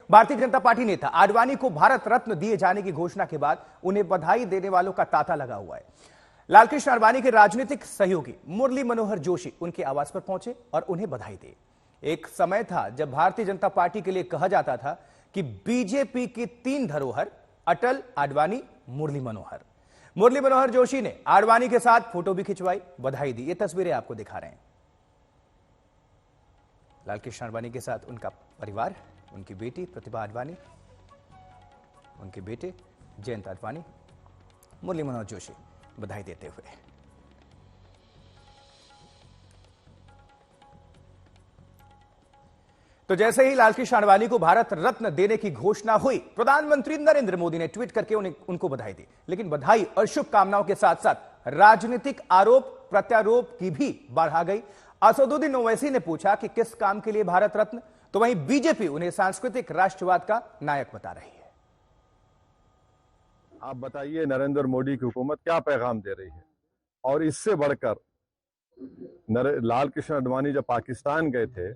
Bharatiya Janata party नेता आडवाणी को भारत रत्न दिए जाने की घोषणा के बाद उन्हें बधाई देने वालों का तांता लगा हुआ है। लालकृष्ण आडवाणी के राजनीतिक सहयोगी मुरली मनोहर जोशी उनके आवास पर पहुंचे और उन्हें बधाई दी। एक समय था जब भारतीय जनता पार्टी के लिए कहा जाता था कि बीजेपी की 3 धरोहर अटल, आडवाणी, मुरली मनोहर। मुरली मनोहर जोशी ने आडवाणी के साथ फोटो भी खिंचवाई, बधाई दी। ये तस्वीरें आपको दिखा रहे हैं। लालकृष्ण आडवाणी के साथ उनका परिवार, उनकी बेटी प्रतिभा आडवाणी, उनके बेटे जयंत आडवाणी, मुरली मनोहर जोशी बधाई देते हुए। तो जैसे ही लालकृष्ण आडवाणी को भारत रत्न देने की घोषणा हुई, प्रधानमंत्री नरेंद्र मोदी ने ट्वीट करके उनको बधाई दी। लेकिन बधाई और शुभकामनाओं के साथ साथ राजनीतिक आरोप प्रत्यारोप की भी बाढ़ आ गई। असदुद्दीन ओवैसी ने पूछा कि किस काम के लिए भारत रत्न, तो वहीं बीजेपी उन्हें सांस्कृतिक राष्ट्रवाद का नायक बता रही है। आप बताइए, नरेंद्र मोदी की हुकूमत क्या पैगाम दे रही है? और इससे बढ़कर लालकृष्ण आडवाणी जब पाकिस्तान गए थे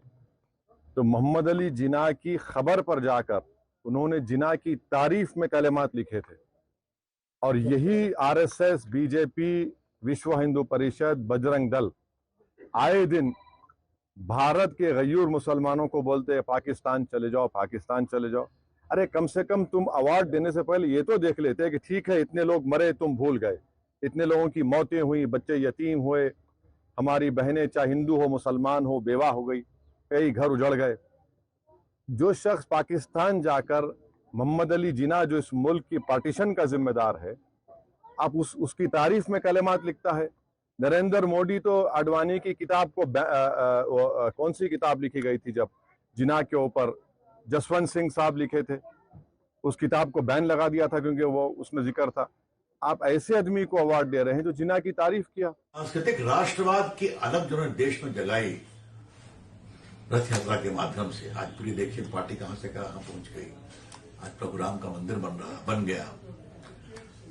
तो मोहम्मद अली जिन्ना की खबर पर जाकर उन्होंने जिन्ना की तारीफ में कलेमात लिखे थे। और यही आरएसएस, बीजेपी, विश्व हिंदू परिषद, बजरंग दल आए दिन भारत के गयूर मुसलमानों को बोलते हैं पाकिस्तान चले जाओ, पाकिस्तान चले जाओ। अरे कम से कम तुम अवार्ड देने से पहले ये तो देख लेते कि ठीक है इतने लोग मरे, तुम भूल गए, इतने लोगों की मौतें हुई, बच्चे यतीम हुए, हमारी बहनें चाहे हिंदू हो मुसलमान हो बेवा हो गई, कई घर उजड़ गए। जो शख्स पाकिस्तान जाकर मोहम्मद अली जिन्ना जो इस मुल्क की पार्टीशन का जिम्मेदार है, आप उसकी तारीफ में कलेमात लिखता है। नरेंद्र मोदी तो आडवाणी की किताब को कौन सी किताब लिखी गई थी जब जिन्ना के ऊपर जसवंत सिंह साहब लिखे थे, उस किताब को बैन लगा दिया था क्योंकि वो उसमें जिक्र था। आप ऐसे आदमी को अवार्ड दे रहे हैं जो जिन्ना की तारीफ किया। सांस्कृतिक राष्ट्रवाद की अलग जो देश में जगाई रथ यात्रा के माध्यम से, आज पूरी देखिए पार्टी कहां से कहां पहुंच गई। आज प्रभु राम का मंदिर बन गया।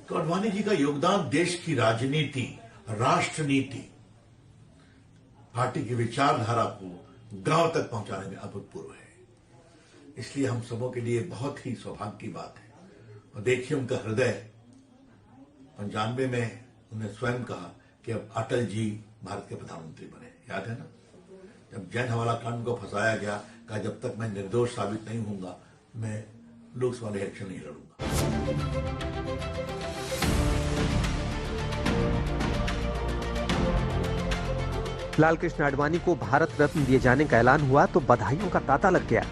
तो आडवाणी जी का योगदान देश की राजनीति, राष्ट्रनीति, पार्टी की विचारधारा को गांव तक पहुंचाने में अभूतपूर्व है। इसलिए हम सबों के लिए बहुत ही सौभाग्य की बात है। और देखिए उनका हृदय 95 में उन्होंने स्वयं कहा कि अब अटल जी भारत के प्रधानमंत्री बने, याद है ना? जब जैन हवाला कांड को फंसाया गया, कहा जब तक मैं निर्दोष साबित नहीं होऊंगा मैं लोकसभा इलेक्शन नहीं लड़ूंगा। लालकृष्ण आडवाणी को भारत रत्न दिए जाने का ऐलान हुआ तो बधाइयों का तांता लग गया।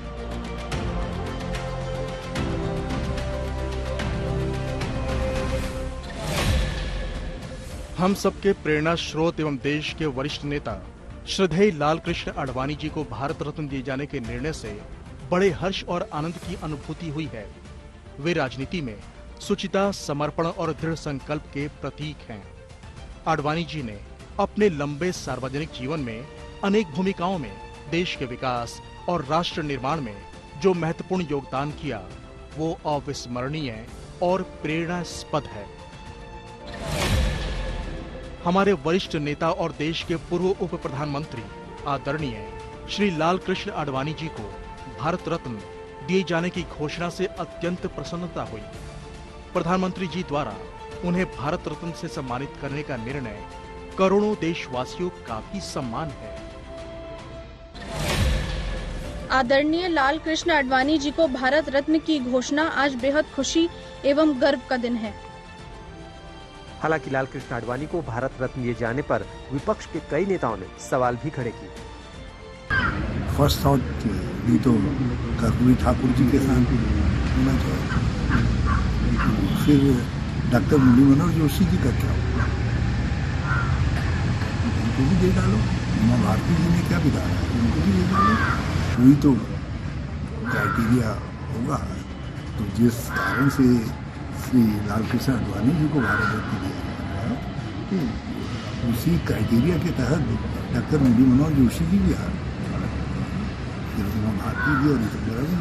हम सबके प्रेरणा स्रोत एवं देश के वरिष्ठ नेता श्रद्धेय लालकृष्ण आडवाणी जी को भारत रत्न दिए जाने के निर्णय से बड़े हर्ष और आनंद की अनुभूति हुई है। वे राजनीति में शुचिता, समर्पण और दृढ़ संकल्प के प्रतीक हैं। आडवाणी जी ने अपने लंबे सार्वजनिक जीवन में अनेक भूमिकाओं में देश के विकास और राष्ट्र निर्माण में जो महत्वपूर्ण योगदान किया वो अविस्मरणीय और प्रेरणास्पद है। हमारे वरिष्ठ नेता और देश के पूर्व उप प्रधानमंत्री आदरणीय श्री लालकृष्ण आडवाणी जी को भारत रत्न दिए जाने की घोषणा से अत्यंत प्रसन्नता हुई। प्रधानमंत्री जी द्वारा उन्हें भारत रत्न से सम्मानित करने का निर्णय करोड़ों देशवासियों का भी सम्मान है। आदरणीय लालकृष्ण आडवाणी जी को भारत रत्न की घोषणा आज बेहद खुशी एवं गर्व का दिन है। हालांकि लालकृष्ण आडवाणी को भारत रत्न दिए जाने पर विपक्ष के कई नेताओं ने सवाल भी खड़े किए। फर्स्ट थॉट भी तो कर्पूरी ठाकुर जी के साथ होना चाहिए, फिर डॉक्टर मुरली मनोहर जोशी जी का क्या होगा, उनको भी दे डालो। उमा भारती जी ने क्या बिगाड़ा है, उनको भी दे डालो। वही तो क्राइटेरिया होगा। तो जिस कारण से श्री लालकृष्ण आडवाणी जी को भारत रत्न दिया गया, उसी क्राइटेरिया के तहत डॉक्टर मुरली मनोहर जोशी जी भी आ रहे, भारती जी और जी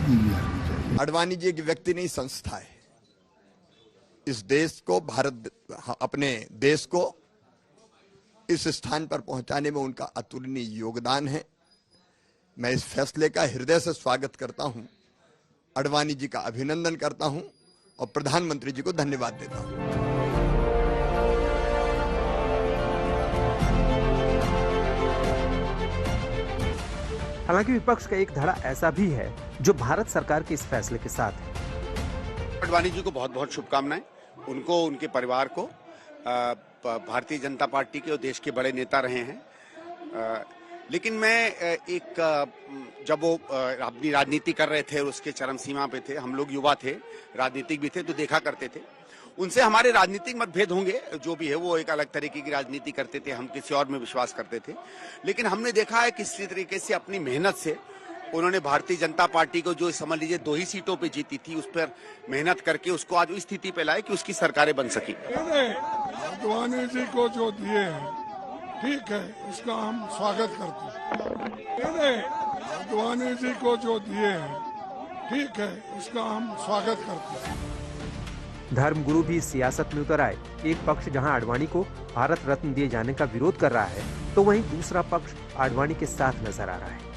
भी आनी चाहिए। आडवाणी जी एक व्यक्ति नहीं, संस्था है। इस देश को, अपने देश को इस स्थान पर पहुंचाने में उनका अतुलनीय योगदान है। मैं इस फैसले का हृदय से स्वागत करता हूं आडवाणी जी का अभिनंदन करता हूं और प्रधानमंत्री जी को धन्यवाद देता हूं। हालांकि विपक्ष का एक धड़ा ऐसा भी है जो भारत सरकार के इस फैसले के साथ है। आडवाणी जी को बहुत बहुत शुभकामनाएं, उनको, उनके परिवार को। भारतीय जनता पार्टी के और देश के बड़े नेता रहे हैं, लेकिन मैं जब वो अपनी राजनीति कर रहे थे और उसके चरम सीमा पे थे, हम लोग युवा थे, राजनीतिक भी थे, तो देखा करते थे। उनसे हमारे राजनीतिक मतभेद होंगे, जो भी है, वो एक अलग तरीके की राजनीति करते थे, हम किसी और में विश्वास करते थे। लेकिन हमने देखा है किस तरीके से अपनी मेहनत से उन्होंने भारतीय जनता पार्टी को, जो समझ लीजिए 2 ही सीटों पे जीती थी, उस पर मेहनत करके उसको आज इस स्थिति पे लाए कि उसकी सरकारें बन सकी। आडवाणी जी को जो दिए हैं, ठीक है, उसका हम स्वागत करते हैं। आडवाणी जी को जो दिए हैं, ठीक है, उसका हम स्वागत करते हैं। धर्मगुरु भी सियासत में उतर आए। एक पक्ष जहां आडवाणी को भारत रत्न दिए जाने का विरोध कर रहा है, तो वहीं दूसरा पक्ष आडवाणी के साथ नजर आ रहा है।